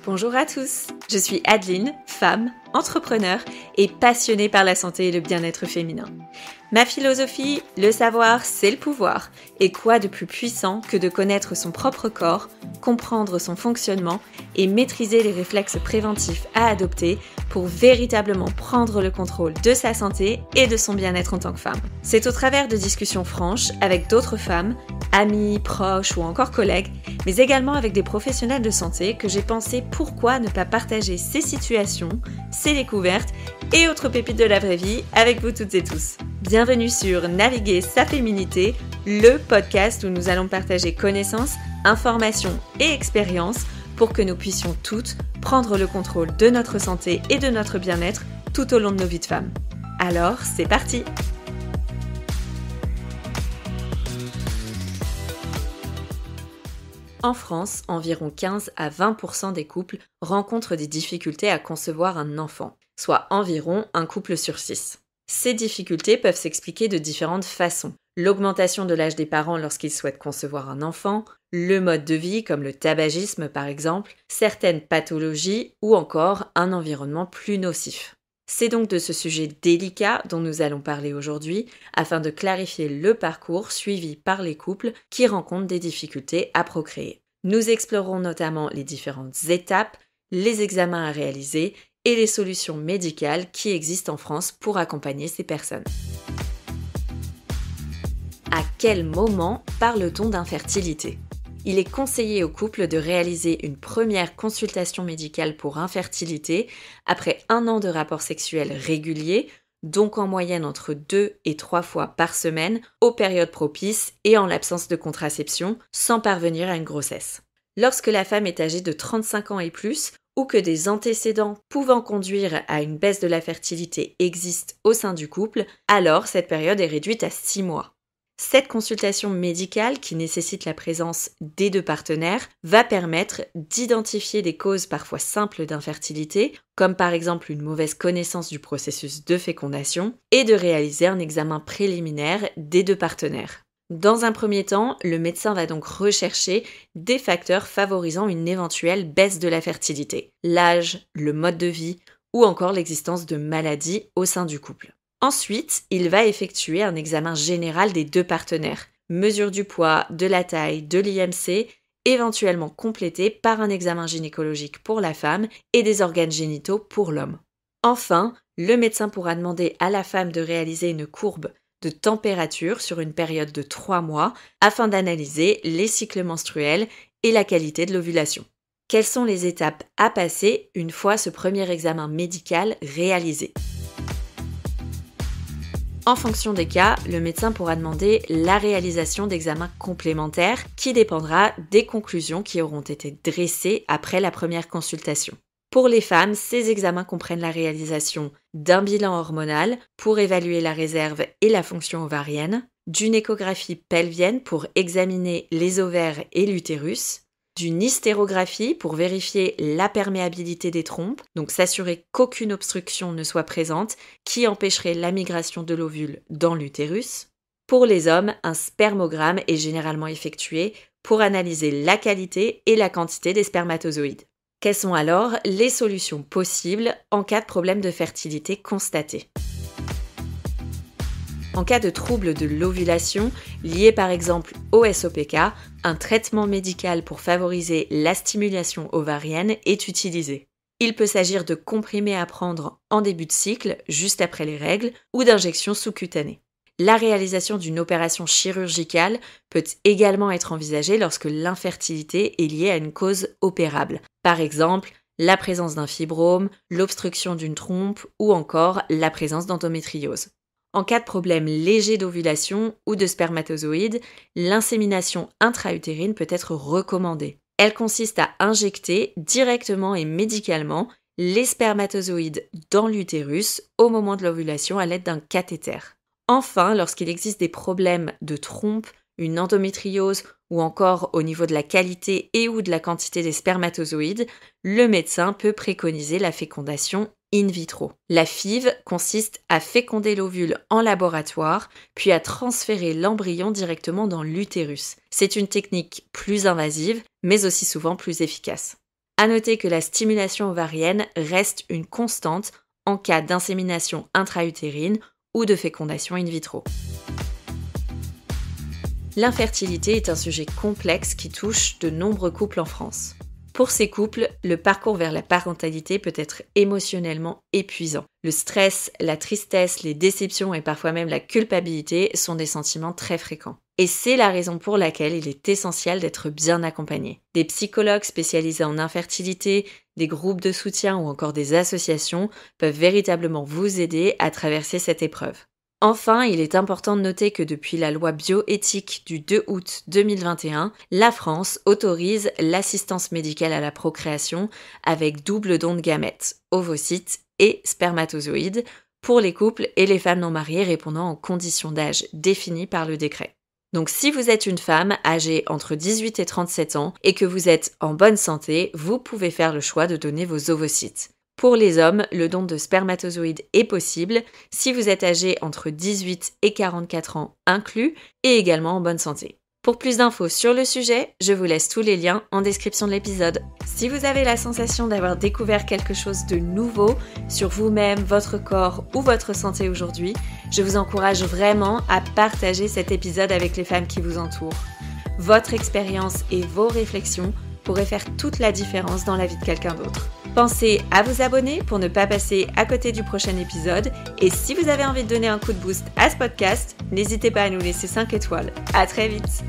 Bonjour à tous, je suis Adeline, femme, entrepreneur et passionnée par la santé et le bien-être féminin. Ma philosophie, le savoir, c'est le pouvoir. Et quoi de plus puissant que de connaître son propre corps, comprendre son fonctionnement et maîtriser les réflexes préventifs à adopter pour véritablement prendre le contrôle de sa santé et de son bien-être en tant que femme. C'est au travers de discussions franches avec d'autres femmes, amis, proches ou encore collègues, mais également avec des professionnels de santé que j'ai pensé pourquoi ne pas partager ces situations, ces découvertes et autres pépites de la vraie vie avec vous toutes et tous. Bienvenue sur Naviguer sa féminité, le podcast où nous allons partager connaissances, informations et expériences pour que nous puissions toutes prendre le contrôle de notre santé et de notre bien-être tout au long de nos vies de femmes. Alors, c'est parti! En France, environ 15 à 20% des couples rencontrent des difficultés à concevoir un enfant, soit environ un couple sur 6. Ces difficultés peuvent s'expliquer de différentes façons. L'augmentation de l'âge des parents lorsqu'ils souhaitent concevoir un enfant, le mode de vie comme le tabagisme par exemple, certaines pathologies ou encore un environnement plus nocif. C'est donc de ce sujet délicat dont nous allons parler aujourd'hui afin de clarifier le parcours suivi par les couples qui rencontrent des difficultés à procréer. Nous explorerons notamment les différentes étapes, les examens à réaliser et les solutions médicales qui existent en France pour accompagner ces personnes. À quel moment parle-t-on d'infertilité ? Il est conseillé aux couples de réaliser une première consultation médicale pour infertilité après 1 an de rapports sexuels réguliers, donc en moyenne entre 2 et 3 fois par semaine, aux périodes propices et en l'absence de contraception, sans parvenir à une grossesse. Lorsque la femme est âgée de 35 ans et plus, ou que des antécédents pouvant conduire à une baisse de la fertilité existent au sein du couple, alors cette période est réduite à 6 mois. Cette consultation médicale, qui nécessite la présence des 2 partenaires, va permettre d'identifier des causes parfois simples d'infertilité, comme par exemple une mauvaise connaissance du processus de fécondation, et de réaliser un examen préliminaire des 2 partenaires. Dans un premier temps, le médecin va donc rechercher des facteurs favorisant une éventuelle baisse de la fertilité, l'âge, le mode de vie ou encore l'existence de maladies au sein du couple. Ensuite, il va effectuer un examen général des 2 partenaires, mesure du poids, de la taille, de l'IMC, éventuellement complété par un examen gynécologique pour la femme et des organes génitaux pour l'homme. Enfin, le médecin pourra demander à la femme de réaliser une courbe de température sur une période de 3 mois afin d'analyser les cycles menstruels et la qualité de l'ovulation. Quelles sont les étapes à passer une fois ce premier examen médical réalisé ? En fonction des cas, le médecin pourra demander la réalisation d'examens complémentaires qui dépendra des conclusions qui auront été dressées après la première consultation. Pour les femmes, ces examens comprennent la réalisation d'un bilan hormonal pour évaluer la réserve et la fonction ovarienne, d'une échographie pelvienne pour examiner les ovaires et l'utérus, d'une hystérographie pour vérifier la perméabilité des trompes, donc s'assurer qu'aucune obstruction ne soit présente qui empêcherait la migration de l'ovule dans l'utérus. Pour les hommes, un spermogramme est généralement effectué pour analyser la qualité et la quantité des spermatozoïdes. Quelles sont alors les solutions possibles en cas de problème de fertilité constaté ? En cas de trouble de l'ovulation, lié par exemple au SOPK, un traitement médical pour favoriser la stimulation ovarienne est utilisé. Il peut s'agir de comprimés à prendre en début de cycle, juste après les règles, ou d'injections sous-cutanées. La réalisation d'une opération chirurgicale peut également être envisagée lorsque l'infertilité est liée à une cause opérable. Par exemple, la présence d'un fibrome, l'obstruction d'une trompe ou encore la présence d'endométriose. En cas de problème léger d'ovulation ou de spermatozoïdes, l'insémination intra-utérine peut être recommandée. Elle consiste à injecter directement et médicalement les spermatozoïdes dans l'utérus au moment de l'ovulation à l'aide d'un cathéter. Enfin, lorsqu'il existe des problèmes de trompe, une endométriose ou encore au niveau de la qualité et ou de la quantité des spermatozoïdes, le médecin peut préconiser la fécondation in vitro. La FIV consiste à féconder l'ovule en laboratoire, puis à transférer l'embryon directement dans l'utérus. C'est une technique plus invasive, mais aussi souvent plus efficace. À noter que la stimulation ovarienne reste une constante en cas d'insémination intra-utérine ou de fécondation in vitro. L'infertilité est un sujet complexe qui touche de nombreux couples en France. Pour ces couples, le parcours vers la parentalité peut être émotionnellement épuisant. Le stress, la tristesse, les déceptions et parfois même la culpabilité sont des sentiments très fréquents. Et c'est la raison pour laquelle il est essentiel d'être bien accompagné. Des psychologues spécialisés en infertilité, des groupes de soutien ou encore des associations peuvent véritablement vous aider à traverser cette épreuve. Enfin, il est important de noter que depuis la loi bioéthique du 2 août 2021, la France autorise l'assistance médicale à la procréation avec double don de gamètes, ovocytes et spermatozoïdes, pour les couples et les femmes non mariées répondant aux conditions d'âge définies par le décret. Donc si vous êtes une femme âgée entre 18 et 37 ans et que vous êtes en bonne santé, vous pouvez faire le choix de donner vos ovocytes. Pour les hommes, le don de spermatozoïdes est possible si vous êtes âgé entre 18 et 44 ans inclus et également en bonne santé. Pour plus d'infos sur le sujet, je vous laisse tous les liens en description de l'épisode. Si vous avez la sensation d'avoir découvert quelque chose de nouveau sur vous-même, votre corps ou votre santé aujourd'hui, je vous encourage vraiment à partager cet épisode avec les femmes qui vous entourent. Votre expérience et vos réflexions pourraient faire toute la différence dans la vie de quelqu'un d'autre. Pensez à vous abonner pour ne pas passer à côté du prochain épisode. Et si vous avez envie de donner un coup de boost à ce podcast, n'hésitez pas à nous laisser 5 étoiles. À très vite!